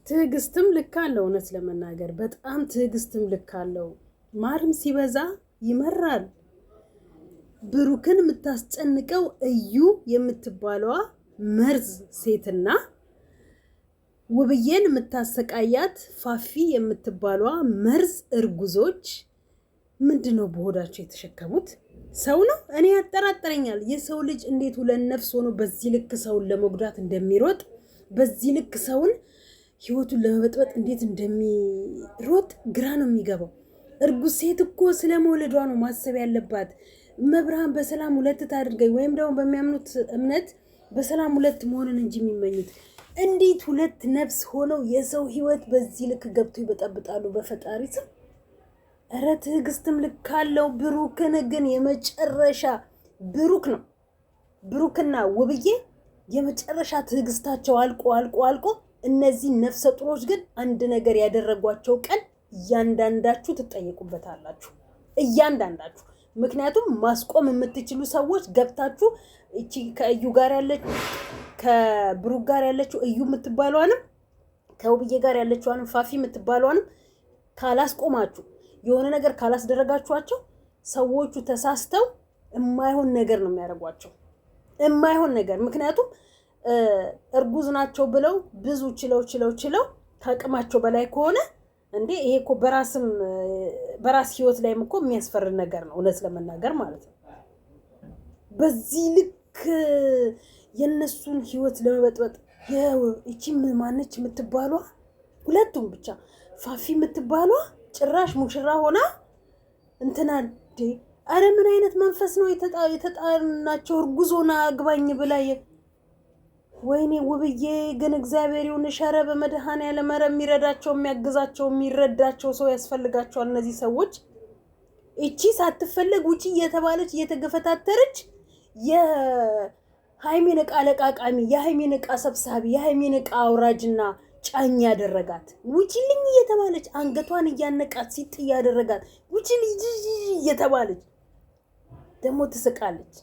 ትዕግስትም ልክ አለው። እውነት ለመናገር በጣም ትዕግስትም ልክ አለው። ማርም ሲበዛ ይመራል። ብሩክን የምታስጨንቀው እዩ የምትባለዋ መርዝ ሴትና ውብዬን የምታሰቃያት ፋፊ የምትባለዋ መርዝ እርጉዞች ምንድነው በሆዳቸው የተሸከሙት? ሰው ነው? እኔ ያጠራጥረኛል። የሰው ልጅ እንዴት ሁለት ነፍስ ሆኖ በዚህ ልክ ሰውን ለመጉዳት እንደሚሮጥ፣ በዚህ ልክ ሰውን ህይወቱን ለመበጥበጥ እንዴት እንደሚሮጥ ግራ ነው የሚገባው። እርጉዝ ሴት እኮ ስለ መውለዷ ነው ማሰብ ያለባት። መብርሃን በሰላም ሁለት ታድርገኝ፣ ወይም ደግሞ በሚያምኑት እምነት በሰላም ሁለት መሆንን እንጂ የሚመኙት እንዴት ሁለት ነፍስ ሆነው የሰው ህይወት በዚህ ልክ ገብቶ ይበጠብጣሉ? በፈጣሪ ስም እረ ትዕግስትም ልክ አለው። ብሩክን ግን የመጨረሻ ብሩክ ነው፣ ብሩክና ውብዬ የመጨረሻ ትዕግስታቸው አልቆ እነዚህ ነፍሰ ጡሮች ግን አንድ ነገር ያደረጓቸው ቀን እያንዳንዳችሁ ትጠየቁበታላችሁ፣ እያንዳንዳችሁ። ምክንያቱም ማስቆም የምትችሉ ሰዎች ገብታችሁ እቺ ከእዩ ጋር ያለች ከብሩክ ጋር ያለችው እዩ የምትባለዋንም ከውብዬ ጋር ያለችዋንም ፋፊ የምትባለዋንም ካላስቆማችሁ፣ የሆነ ነገር ካላስደረጋችኋቸው ሰዎቹ ተሳስተው የማይሆን ነገር ነው የሚያደርጓቸው፣ የማይሆን ነገር። ምክንያቱም እርጉዝ ናቸው ብለው ብዙ ችለው ከአቅማቸው በላይ ከሆነ እንዴ ይሄ እኮ በራስ ህይወት ላይም እኮ የሚያስፈርድ ነገር ነው፣ እውነት ለመናገር ማለት ነው። በዚህ ልክ የነሱን ህይወት ለመበጥበጥ እቺ ማነች የምትባሏ ሁለቱም ብቻ ፋፊ የምትባሏ ጭራሽ ሙሽራ ሆና እንትና እንዴ! አረ ምን አይነት መንፈስ ነው የተጣናቸው? እርጉዝ ሆና አግባኝ ብላ ወይኔ ውብዬ ግን እግዚአብሔር ይሁን ሸረ በመድኃኔዓለም ኧረ የሚረዳቸው የሚያግዛቸው የሚረዳቸው ሰው ያስፈልጋቸዋል እነዚህ ሰዎች። እቺ ሳትፈለግ ውጪ እየተባለች እየተገፈታተረች የሃይሜን ዕቃ ለቃቃሚ፣ የሃይሜን ዕቃ ሰብሳቢ፣ የሃይሜን ዕቃ አውራጅና ጫኝ ያደረጋት ውጪልኝ እየተባለች አንገቷን እያነቃት ሲጥ እያደረጋት ውጪልኝ እየተባለች ደግሞ ትስቃለች።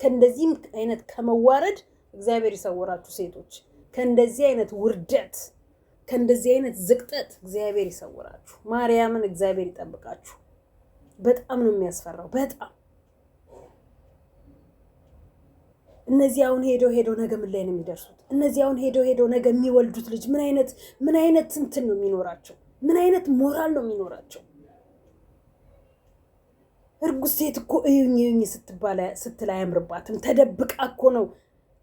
ከእንደዚህም አይነት ከመዋረድ እግዚአብሔር ይሰውራችሁ ሴቶች። ከእንደዚህ አይነት ውርደት፣ ከእንደዚህ አይነት ዝቅጠት እግዚአብሔር ይሰውራችሁ። ማርያምን እግዚአብሔር ይጠብቃችሁ። በጣም ነው የሚያስፈራው። በጣም እነዚህ አሁን ሄደው ነገ ምን ላይ ነው የሚደርሱት? እነዚህ አሁን ሄደው ነገ የሚወልዱት ልጅ ምን አይነት እንትን ነው የሚኖራቸው? ምን አይነት ሞራል ነው የሚኖራቸው? እርጉዝ ሴት እኮ እዩኝ ስትል አያምርባትም። ተደብቃ እኮ ነው።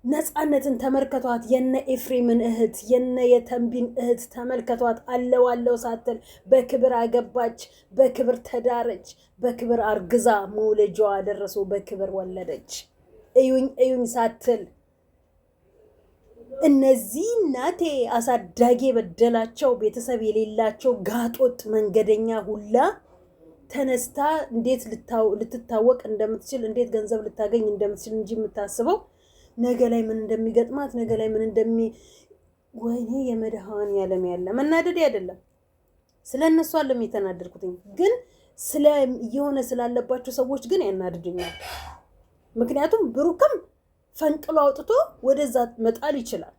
ነፃነትን ተመልከቷት። የነ ኤፍሬምን እህት የነ የተንቢን እህት ተመልከቷት። አለው ሳትል በክብር አገባች፣ በክብር ተዳረች፣ በክብር አርግዛ መውለጃዋ ደረሰው፣ በክብር ወለደች። እዩኝ ሳትል እነዚህ እናቴ አሳዳጊ በደላቸው ቤተሰብ የሌላቸው ጋጦጥ መንገደኛ ሁላ ተነስታ እንዴት ልትታወቅ እንደምትችል እንዴት ገንዘብ ልታገኝ እንደምትችል እንጂ የምታስበው ነገ ላይ ምን እንደሚገጥማት ነገ ላይ ምን ወይኔ የመድኃኔዓለም ያለ መናደድ አይደለም። ስለነሱ አለም የተናደድኩትኝ፣ ግን የሆነ ስላለባቸው ሰዎች ግን ያናድዱኛል። ምክንያቱም ብሩክም ፈንቅሎ አውጥቶ ወደዛ መጣል ይችላል።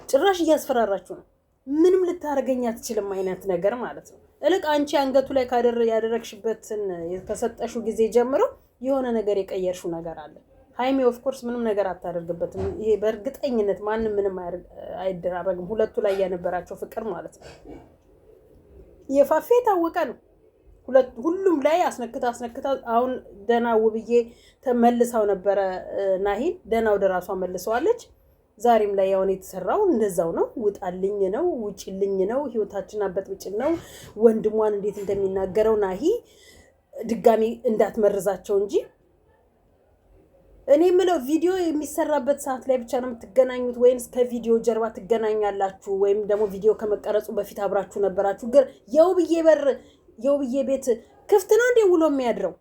ጭራሽ እያስፈራራችሁ ነው። ምንም ልታረገኝ አትችልም አይነት ነገር ማለት ነው። እልቅ አንቺ አንገቱ ላይ ያደረግሽበትን ከሰጠሽው ጊዜ ጀምሮ የሆነ ነገር የቀየርሽው ነገር አለ። ሃይሜ ኦፍ ኮርስ ምንም ነገር አታደርግበትም። ይሄ በእርግጠኝነት ማንም ምንም አይደራረግም። ሁለቱ ላይ ያነበራቸው ፍቅር ማለት ነው። የፋፌ ታወቀ ነው። ሁሉም ላይ አስነክታ አሁን ደና ውብዬ ተመልሳው ነበረ። ናሂን ደና ወደ ራሷ መልሰዋለች። ዛሬም ላይ ያውን የተሰራው እንደዛው ነው። ውጣልኝ ነው፣ ውጪልኝ ነው፣ ህይወታችን አበጥብጭን ነው። ወንድሟን እንዴት እንደሚናገረው ናሂ ድጋሚ እንዳትመርዛቸው እንጂ እኔ የምለው ቪዲዮ የሚሰራበት ሰዓት ላይ ብቻ ነው የምትገናኙት ወይንስ ከቪዲዮ ጀርባ ትገናኛላችሁ? ወይም ደግሞ ቪዲዮ ከመቀረጹ በፊት አብራችሁ ነበራችሁ? ግን የውብዬ ቤት ክፍት ነው እንዴ ውሎ የሚያድረው?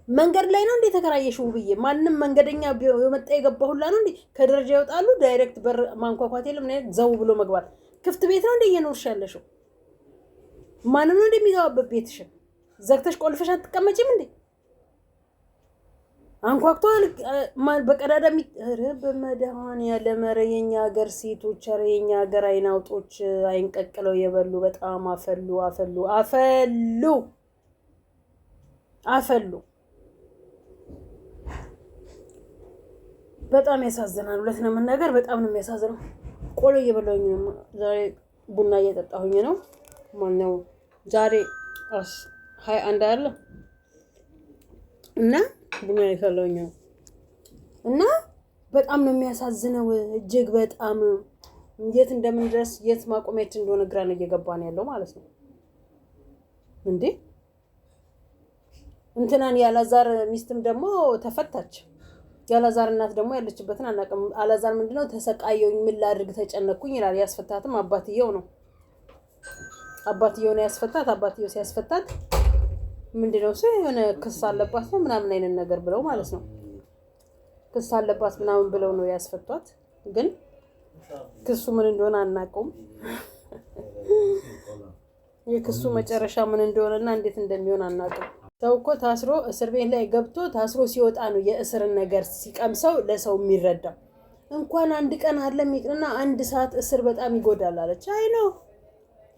መንገድ ላይ ነው እንዴ ተከራየሽ? ውብዬ ማንም መንገደኛ የመጣ የገባ ሁላ ነው እንዴ? ከደረጃ ይወጣሉ። ዳይሬክት በር ማንኳኳት የለም። ዘው ብሎ መግባት። ክፍት ቤት ነው እንዴ እየኖርሽ ያለሽው? ማንም ነው እንዴ የሚገባበት ቤትሽን ዘግተሽ ቆልፈሽ አትቀመጪም እንዴ? አንኳኩቷል። በቀዳዳ ኧረ በመድኃኒዓለም ኧረ የኛ ሀገር ሴቶች ኧረ የኛ ሀገር አይናውጦች አይንቀቅለው የበሉ በጣም አፈሉ አፈሉ አፈሉ አፈሉ። በጣም ያሳዝናል። ሁለት ነው መናገር በጣም ነው የሚያሳዝነው። ቆሎ እየበላሁኝ ነው ዛሬ፣ ቡና እየጠጣሁኝ ነው። ማነው ዛሬ 21 አለ እና ቡና እየፈላሁኝ ነው እና በጣም ነው የሚያሳዝነው። እጅግ በጣም የት እንደምንደርስ የት ማቆሚያችን እንደሆነ ግራ ነው እየገባን ያለው ማለት ነው። እንዴ እንትናን ያላዛር ሚስትም ደግሞ ተፈታች። ያላዛር እናት ደግሞ ያለችበትን አናውቅም። አላዛር ምንድነው ተሰቃየውኝ ምን ላድርግ ተጨነኩኝ ይላል። ያስፈታትም አባትየው ነው። አባትየው ነው ያስፈታት። አባትየው ሲያስፈታት ምንድነው እሱ የሆነ ክስ አለባት ነው ምናምን አይነት ነገር ብለው ማለት ነው። ክስ አለባት ምናምን ብለው ነው ያስፈቷት። ግን ክሱ ምን እንደሆነ አናውቀውም። የክሱ መጨረሻ ምን እንደሆነና እንዴት እንደሚሆን አናውቅም። ሰው እኮ ታስሮ እስር ቤት ላይ ገብቶ ታስሮ ሲወጣ ነው የእስርን ነገር ሲቀምሰው ለሰው የሚረዳው። እንኳን አንድ ቀን አይደለም ይቅርና አንድ ሰዓት እስር በጣም ይጎዳል አለች። አይ ነው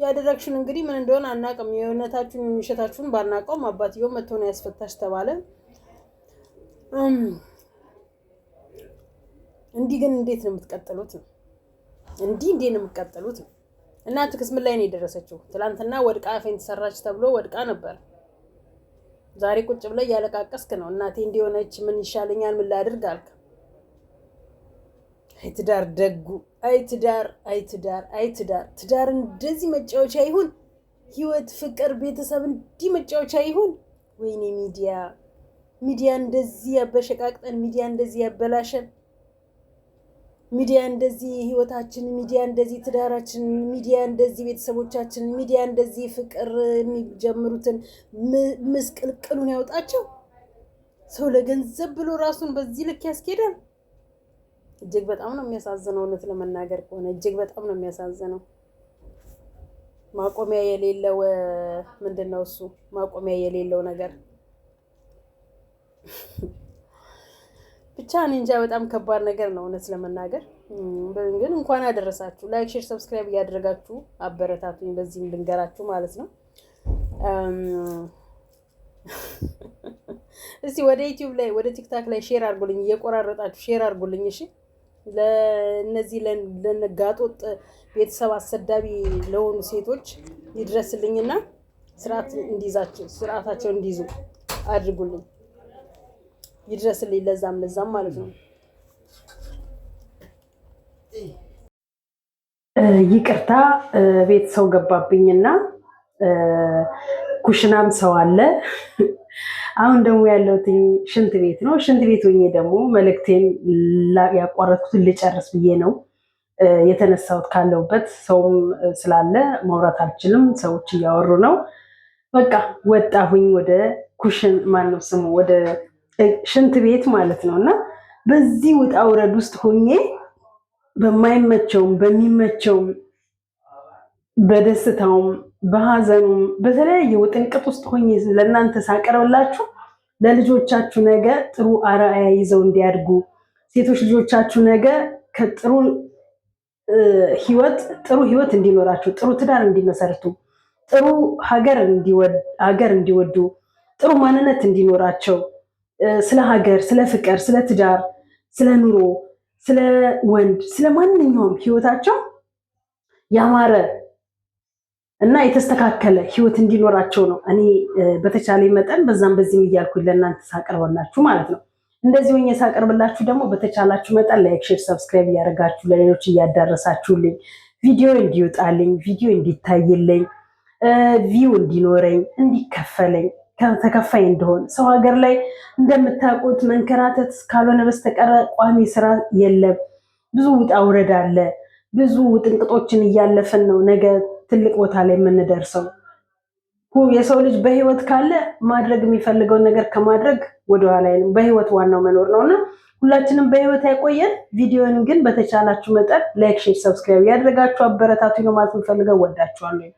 ያደረግሽን እንግዲህ ምን እንደሆነ አናውቅም። የእውነታችሁን የሚሸታችሁን ባናውቀውም አባትየው መጥቶ ነው ያስፈታሽ ተባለ። እንዲህ ግን እንዴት ነው የምትቀጥሉት? እንዲህ ነው የምትቀጥሉት? እናት ክስ ምን ላይ ነው የደረሰችው? ትላንትና ወድቃ አፌን ተሰራች ተብሎ ወድቃ ነበር። ዛሬ ቁጭ ብለ ያለቃቀስክ ነው። እናቴ እንዲሆነች ምን ይሻለኛል ምን ላድርግ አልክ። አይ ትዳር ደጉ፣ አይ ትዳር፣ አይ ትዳር፣ አይ ትዳር። ትዳር እንደዚህ መጫወቻ ይሁን? ህይወት፣ ፍቅር፣ ቤተሰብ እንዲህ መጫወቻ ይሁን? ወይኔ ሚዲያ እንደዚህ ያበሸቃቅጠን፣ ሚዲያ እንደዚህ ያበላሸን፣ ሚዲያ እንደዚህ ህይወታችን፣ ሚዲያ እንደዚህ ትዳራችን፣ ሚዲያ እንደዚህ ቤተሰቦቻችን፣ ሚዲያ እንደዚህ ፍቅር የሚጀምሩትን ምስቅልቅሉን ያውጣቸው። ሰው ለገንዘብ ብሎ ራሱን በዚህ ልክ ያስኬዳል። እጅግ በጣም ነው የሚያሳዝነው። እውነት ለመናገር ከሆነ እጅግ በጣም ነው የሚያሳዝነው። ማቆሚያ የሌለው ምንድነው እሱ? ማቆሚያ የሌለው ነገር ብቻ እኔ እንጃ። በጣም ከባድ ነገር ነው እውነት ለመናገር። ግን እንኳን አደረሳችሁ። ላይክ፣ ሼር፣ ሰብስክራይብ እያደረጋችሁ አበረታቱኝ። በዚህ ልንገራችሁ ማለት ነው። እስቲ ወደ ዩቲዩብ ላይ ወደ ቲክታክ ላይ ሼር አድርጉልኝ፣ እየቆራረጣችሁ ሼር አድርጉልኝ። እሺ ለነዚህ ለነጋጦጥ ቤተሰብ አሰዳቢ ለሆኑ ሴቶች ይድረስልኝና ስርዓታቸው እንዲይዙ አድርጉልኝ። ይድረስልኝ ለዛም ማለት ነው። ይቅርታ ቤት ሰው ገባብኝና ኩሽናም ሰው አለ። አሁን ደግሞ ያለሁት ሽንት ቤት ነው። ሽንት ቤት ሆኜ ደግሞ መልእክቴን ያቋረጥኩትን ልጨርስ ብዬ ነው የተነሳሁት ካለሁበት። ሰውም ስላለ ማውራት አልችልም። ሰዎች እያወሩ ነው። በቃ ወጣሁኝ ወደ ኩሽን ማነው ስሙ ወደ ሽንት ቤት ማለት ነው። እና በዚህ ውጣ ውረድ ውስጥ ሆኜ በማይመቸውም በሚመቸውም በደስታውም በሀዘኑም በተለያየ ውጥንቅጥ ውስጥ ሆኜ ለእናንተ ሳቀርብላችሁ ለልጆቻችሁ ነገ ጥሩ አርአያ ይዘው እንዲያድጉ፣ ሴቶች ልጆቻችሁ ነገ ከጥሩ ህይወት እንዲኖራቸው፣ ጥሩ ትዳር እንዲመሰርቱ፣ ጥሩ ሀገር እንዲወዱ፣ ጥሩ ማንነት እንዲኖራቸው፣ ስለ ሀገር፣ ስለ ፍቅር፣ ስለ ትዳር፣ ስለ ኑሮ፣ ስለ ወንድ፣ ስለ ማንኛውም ህይወታቸው ያማረ እና የተስተካከለ ህይወት እንዲኖራቸው ነው እኔ በተቻለ መጠን በዛም በዚህም እያልኩኝ ለእናንተ ሳቀርብላችሁ ማለት ነው። እንደዚህ ሆኜ ሳቀርብላችሁ ደግሞ በተቻላችሁ መጠን ላይክ፣ ሼር፣ ሰብስክራይብ እያደረጋችሁ ለሌሎች እያዳረሳችሁልኝ ቪዲዮ እንዲወጣልኝ፣ ቪዲዮ እንዲታይልኝ፣ ቪው እንዲኖረኝ፣ እንዲከፈለኝ፣ ተከፋይ እንደሆን። ሰው ሀገር ላይ እንደምታውቁት መንከራተት ካልሆነ በስተቀር ቋሚ ስራ የለም። ብዙ ውጣ ውረድ አለ። ብዙ ውጥንቅጦችን እያለፈን ነው ነገ ትልቅ ቦታ ላይ የምንደርሰው። የሰው ልጅ በህይወት ካለ ማድረግ የሚፈልገውን ነገር ከማድረግ ወደኋላ አይልም። በህይወት ዋናው መኖር ነውና ሁላችንም በህይወት አይቆየን። ቪዲዮን ግን በተቻላችሁ መጠን ላይክ፣ ሼር፣ ሰብስክራይብ ያደርጋችሁ አበረታቱ ነው ማለት የምፈልገው። ወዳችኋለሁ።